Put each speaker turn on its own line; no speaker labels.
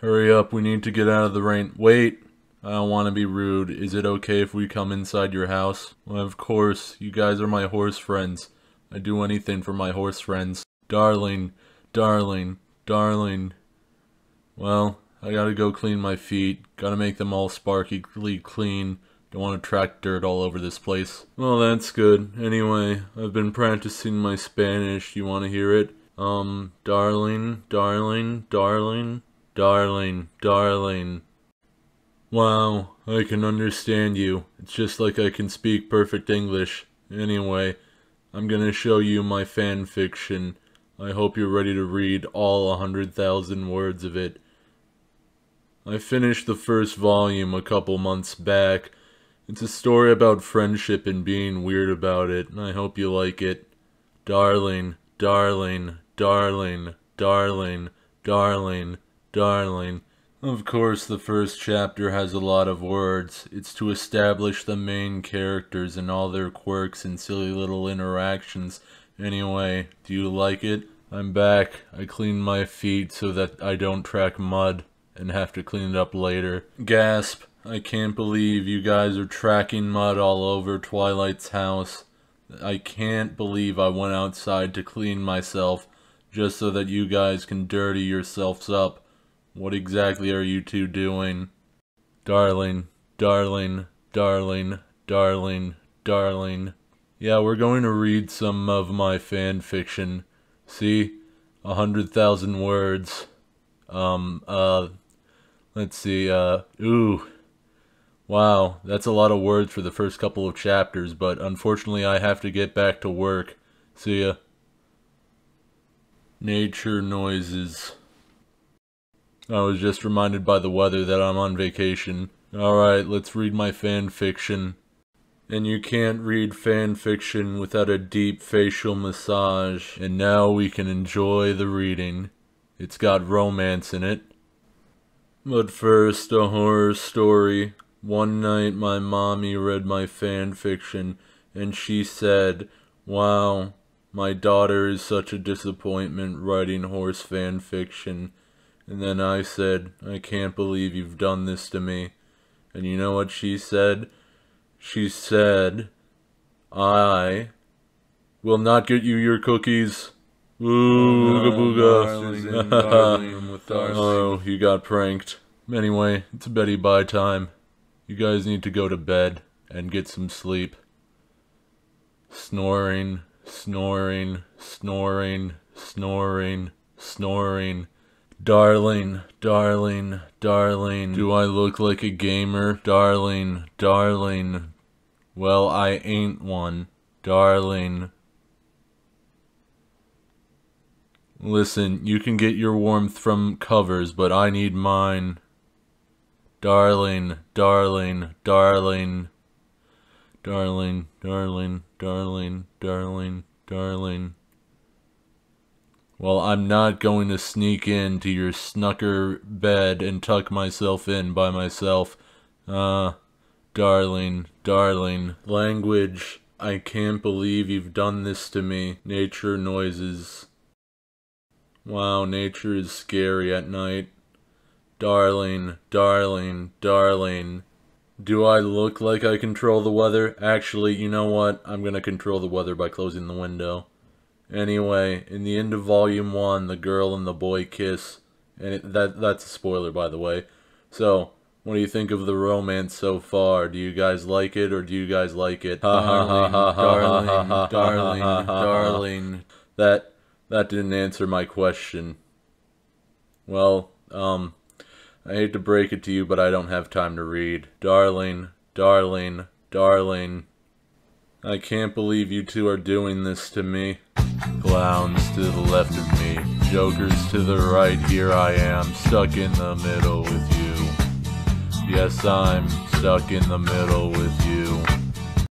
Hurry up, we need to get out of the rain. Wait! I don't want to be rude. Is it okay if we come inside your house? Well, of course. You guys are my horse friends. I'd do anything for my horse friends. Darling, darling, darling. Well, I gotta go clean my feet. Gotta make them all sparkly clean. Don't want to track dirt all over this place. Well, that's good. Anyway, I've been practicing my Spanish. You want to hear it? Darling, darling, darling, darling, darling. Wow, I can understand you. It's just like I can speak perfect English. Anyway, I'm gonna show you my fan fiction. I hope you're ready to read all 100,000 words of it. I finished the first volume a couple months back. It's a story about friendship and being weird about it, and I hope you like it. Darling, darling, darling, darling, darling, darling. Of course, the first chapter has a lot of words. It's to establish the main characters and all their quirks and silly little interactions. Anyway, do you like it? I'm back. I cleaned my feet so that I don't track mud and have to clean it up later. Gasp. I can't believe you guys are tracking mud all over Twilight's house. I can't believe I went outside to clean myself just so that you guys can dirty yourselves up. What exactly are you two doing? Darling, darling, darling, darling, darling. Yeah, we're going to read some of my fan fiction. See? 100,000 words. Let's see, ooh. Wow, that's a lot of words for the first couple of chapters, but unfortunately I have to get back to work. See ya. Nature noises. I was just reminded by the weather that I'm on vacation. Alright, let's read my fan fiction. And you can't read fan fiction without a deep facial massage. And now we can enjoy the reading. It's got romance in it. But first, a horror story. One night my mommy read my fan fiction, and she said, "Wow, my daughter is such a disappointment writing horse fan fiction." And then I said, "I can't believe you've done this to me." And you know what she said? She said, "I will not get you your cookies." Ooga booga. Oh, you got pranked. Anyway, it's Betty Bye time. You guys need to go to bed and get some sleep. Snoring, snoring, snoring, snoring, snoring. Darling, darling, darling. Do I look like a gamer? Darling, darling. Well, I ain't one. Darling. Listen, you can get your warmth from covers, but I need mine. Darling, darling, darling. Darling, darling, darling, darling, darling. Well, I'm not going to sneak into your snucker bed and tuck myself in by myself. Darling, darling. Language. I can't believe you've done this to me. Nature noises. Wow, nature is scary at night. Darling, darling, darling. Do I look like I control the weather? Actually, you know what? I'm gonna control the weather by closing the window. Anyway, in the end of Volume 1, the girl and the boy kiss. And that's a spoiler, by the way. So, what do you think of the romance so far? Do you guys like it, or do you guys like it? Darling, darling, darling, darling. That didn't answer my question. Well, I hate to break it to you, but I don't have time to read. Darling, darling, darling. I can't believe you two are doing this to me. Clowns to the left of me, jokers to the right, here I am, stuck in the middle with you. Yes, I'm stuck in the middle with you.